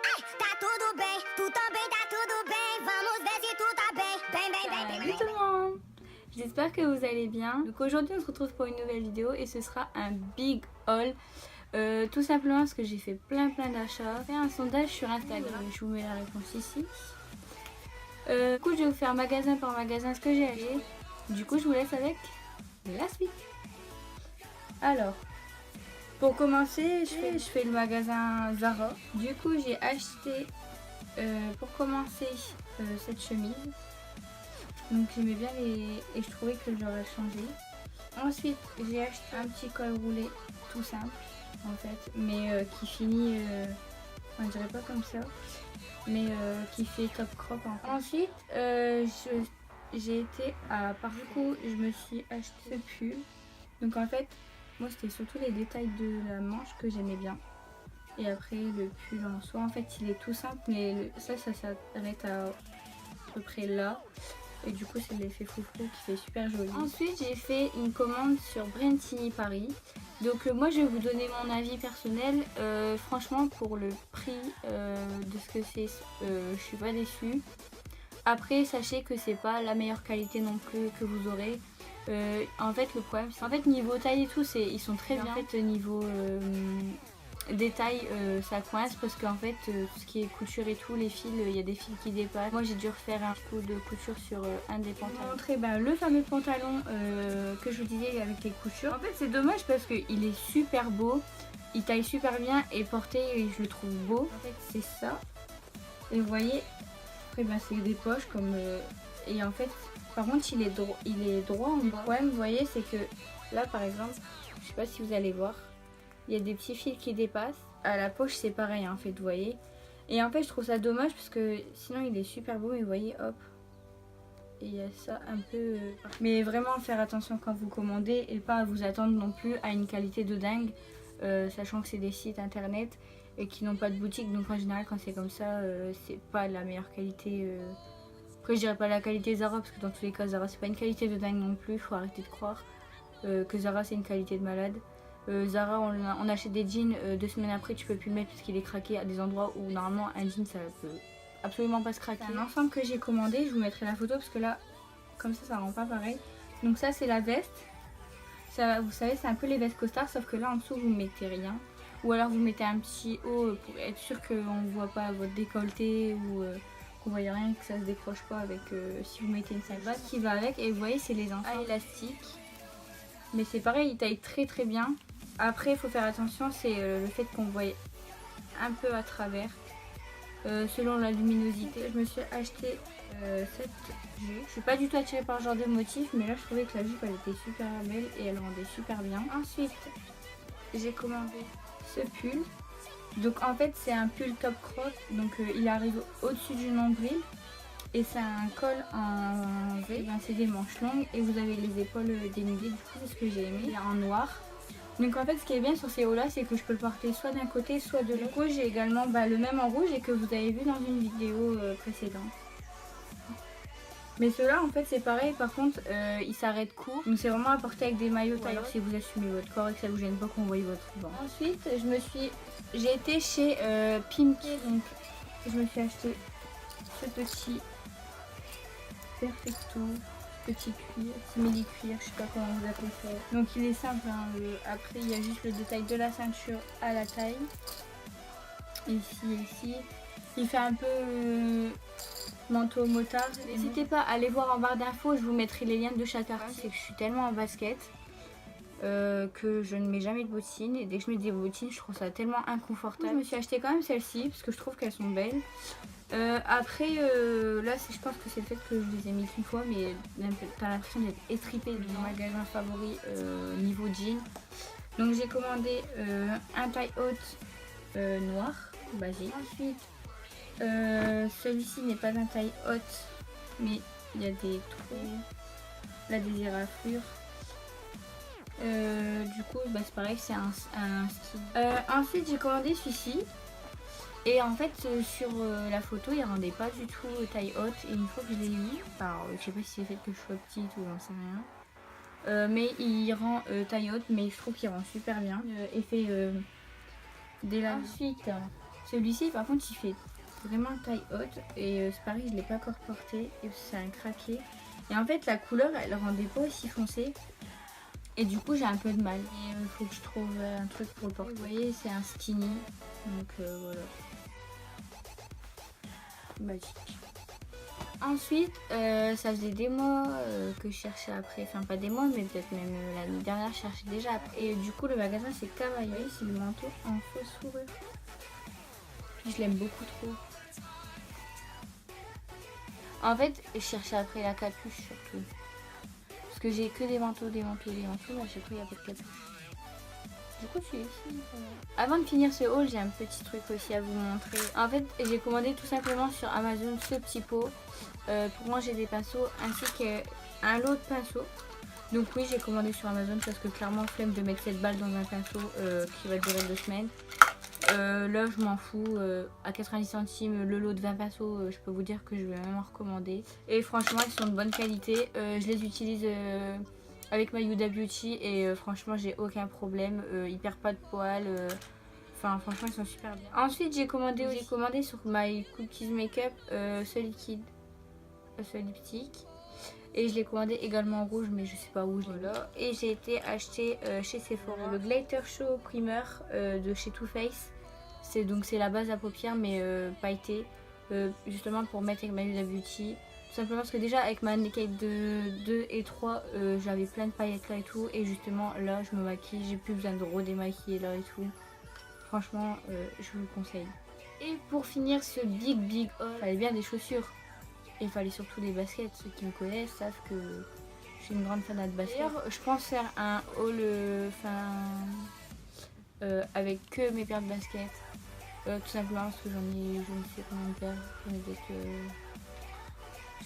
Tá tudo bem, tu também tá tudo bem. Vamos ver si tout tá bem. Bem, bem, bem, bem, Salut tout le monde, j'espère que vous allez bien. Donc aujourd'hui on se retrouve pour une nouvelle vidéo et ce sera un big haul. Tout simplement parce que j'ai fait plein d'achats. J'ai fait un sondage sur Instagram, je vous mets la réponse ici. Du coup je vais vous faire magasin par magasin ce que j'ai acheté. Du coup je vous laisse avec la suite. Alors, pour commencer je fais le magasin Zara. Du coup j'ai acheté pour commencer cette chemise. Donc j'aimais bien et je trouvais que j'aurais changé. Ensuite j'ai acheté un petit col roulé tout simple en fait, mais qui finit, on dirait pas comme ça, mais qui fait top crop en fait. Ensuite j'ai été à Parcours, je me suis acheté ce pull. Donc en fait moi c'était surtout les détails de la manche que j'aimais bien. Et après le pull en soi en fait il est tout simple, mais ça s'arrête à peu près là. Et du coup c'est l'effet froufrou qui fait super joli. Ensuite j'ai fait une commande sur Brentini Paris. Donc moi je vais vous donner mon avis personnel. Franchement pour le prix de ce que c'est, je suis pas déçue. Après sachez que c'est pas la meilleure qualité non plus que vous aurez. En fait le problème c'est en fait niveau taille et tout ils sont très bien. En fait niveau détail ça coince parce qu'en fait tout ce qui est couture et tout, les fils, il y a des fils qui dépassent. Moi j'ai dû refaire un coup de couture sur un des pantalons. Je vais vous montrer le fameux pantalon que je vous disais avec les coutures. En fait c'est dommage parce qu'il est super beau, il taille super bien et porté je le trouve beau. En fait c'est ça, et vous voyez après c'est des poches comme et en fait par contre il est droit en bas. Le problème vous voyez c'est que là par exemple, je sais pas si vous allez voir, il y a des petits fils qui dépassent. À la poche c'est pareil en fait, vous voyez. Et en fait je trouve ça dommage parce que sinon il est super beau, mais vous voyez hop. Et il y a ça un peu... Mais vraiment faire attention quand vous commandez et pas vous attendre non plus à une qualité de dingue. Sachant que c'est des sites internet et qui n'ont pas de boutique. Donc en général quand c'est comme ça c'est pas la meilleure qualité. Après je dirais pas la qualité Zara parce que dans tous les cas Zara c'est pas une qualité de dingue non plus. Faut arrêter de croire que Zara c'est une qualité de malade. Zara on achète des jeans, 2 semaines après tu peux plus le mettre parce qu'il est craqué à des endroits où normalement un jean ça peut absolument pas se craquer. C'est un ensemble que j'ai commandé, je vous mettrai la photo parce que là comme ça rend pas pareil. Donc ça c'est la veste, ça, vous savez c'est un peu les vestes costards sauf que là en dessous vous mettez rien. Ou alors vous mettez un petit haut pour être sûr qu'on ne voit pas votre décolleté ou qu'on voit rien, que ça se décroche pas avec si vous mettez une salade qui va avec. Et vous voyez c'est les ensembles élastiques. Mais c'est pareil, il taille très bien. Après il faut faire attention, c'est le fait qu'on voit un peu à travers selon la luminosité. Je me suis acheté cette jupe. Je suis pas du tout attirée par ce genre de motif, mais là je trouvais que la jupe elle était super belle et elle rendait super bien. Ensuite j'ai commandé ce pull. Donc en fait c'est un pull top crop, donc il arrive au-dessus du nombril. Et c'est un col en V, c'est des manches longues et vous avez les épaules dénudées, du coup c'est ce que j'ai aimé. Il est en noir. Donc en fait ce qui est bien sur ces hauts là c'est que je peux le porter soit d'un côté soit de l'autre. Du coup j'ai également le même en rouge et que vous avez vu dans une vidéo précédente. Mais ceux-là en fait c'est pareil, par contre ils s'arrêtent court. Donc c'est vraiment à porter avec des maillots taille si vous assumez votre corps et que ça vous gêne pas qu'on voit votre ventre. Ensuite j'ai été chez Pimki, donc je me suis acheté ce petit Perfecto, petit cuir, simili cuir, je sais pas comment vous appelez ça. Donc il est simple, hein, après il y a juste le détail de la ceinture à la taille. Ici, il fait un peu manteau motard. N'hésitez pas à aller voir en barre d'infos, je vous mettrai les liens de chaque article. C'est que je suis tellement en basket que je ne mets jamais de bottines et dès que je mets des bottines je trouve ça tellement inconfortable. Je me suis acheté quand même celle-ci parce que je trouve qu'elles sont belles. Après là je pense que c'est le fait que je les ai mis qu'une fois, mais t'as l'impression d'être étripé de mon magasin favori niveau jean. Donc j'ai commandé un taille haute noir basique. Ensuite celui-ci n'est pas un taille haute mais il y a des trous, là des éraflures. Du coup c'est pareil, c'est un ski. Ensuite j'ai commandé celui-ci. Et en fait sur la photo il rendait pas du tout taille haute et une fois que je l'ai eu, alors je sais pas si c'est fait que je sois petite ou j'en sais rien, mais il rend taille haute, mais je trouve qu'il rend super bien, effet d'élastique. Ensuite Celui-ci par contre il fait vraiment taille haute et c'est pareil, je l'ai pas encore porté et c'est un craqué. Et en fait la couleur elle rendait pas aussi foncé et du coup j'ai un peu de mal. Il faut que je trouve un truc pour le porter. Vous voyez c'est un skinny donc voilà. Basique. Ensuite ça faisait des mois que je cherchais après, enfin pas des mois mais peut-être même l'année dernière je cherchais déjà après. Et du coup le magasin c'est Cavaillé, c'est le manteau en fausse fourrure. Je l'aime beaucoup trop. En fait, je cherchais après la capuche surtout. Parce que j'ai que des manteaux, mais à chaque fois il n'y a pas de capuche. Du coup, celui-ci. Avant de finir ce haul, j'ai un petit truc aussi à vous montrer. En fait, j'ai commandé tout simplement sur Amazon ce petit pot pour ranger des pinceaux ainsi qu'un lot de pinceaux. Donc oui, j'ai commandé sur Amazon parce que clairement, flemme de mettre 7 balles dans un pinceau qui va durer 2 semaines. Là je m'en fous, à 90 centimes le lot de 20 pinceaux, je peux vous dire que je vais même en recommander. Et franchement ils sont de bonne qualité, je les utilise avec ma Huda Beauty et franchement j'ai aucun problème, ils perdent pas de poils, enfin franchement ils sont super bien. Ensuite j'ai commandé sur My Cookies Makeup ce liquide, ce lipstick. Et je l'ai commandé également en rouge mais je sais pas où je l'ai. Voilà. Et j'ai été acheter chez Sephora le Glitter Show Primer de chez Too Faced. C'est la base à paupières mais pailletée, justement pour mettre avec ma Huda Beauty. Tout simplement parce que déjà avec ma Naked 2 et 3 j'avais plein de paillettes là et tout. Et justement là je me maquille, j'ai plus besoin de redémaquiller là et tout. Franchement je vous le conseille. Et pour finir ce big haul, il fallait bien des chaussures. Et il fallait surtout des baskets. Ceux qui me connaissent savent que je suis une grande fan de baskets. D'ailleurs, je pense faire un haul avec que mes paires de baskets. Tout simplement parce que j'en ai, je ne sais combien de paires. J'en ai peut-être.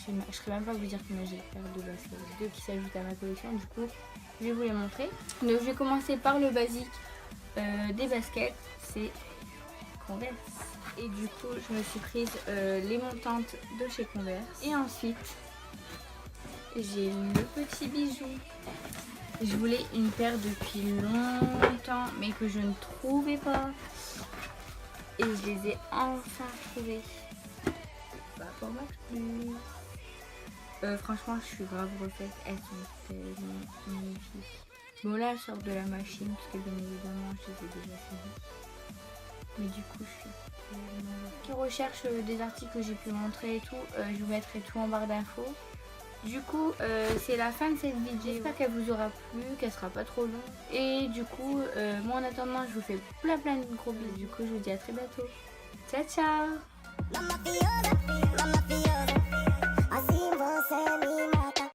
Je ne saurais même pas vous dire combien j'ai de paires de baskets. 2 qui s'ajoutent à ma collection. Du coup, je vais vous les montrer. Donc, je vais commencer par le basique des baskets. C'est Converse. Et du coup je me suis prise les montantes de chez Converse. Et ensuite j'ai le petit bijou. Je voulais une paire depuis longtemps mais que je ne trouvais pas. Et je les ai enfin trouvées. Bah pour moi plus. Franchement je suis grave refaite. Elles sont tellement magnifiques. Bon là elles sortent de la machine parce que bien évidemment je les ai déjà faites. Mais du coup je suis qui recherche des articles que j'ai pu montrer et tout, je vous mettrai tout en barre d'infos. Du coup c'est la fin de cette vidéo. J'espère qu'elle vous aura plu, qu'elle sera pas trop longue. Et du coup moi en attendant je vous fais plein de gros bisous. Du coup je vous dis à très bientôt. Ciao ciao.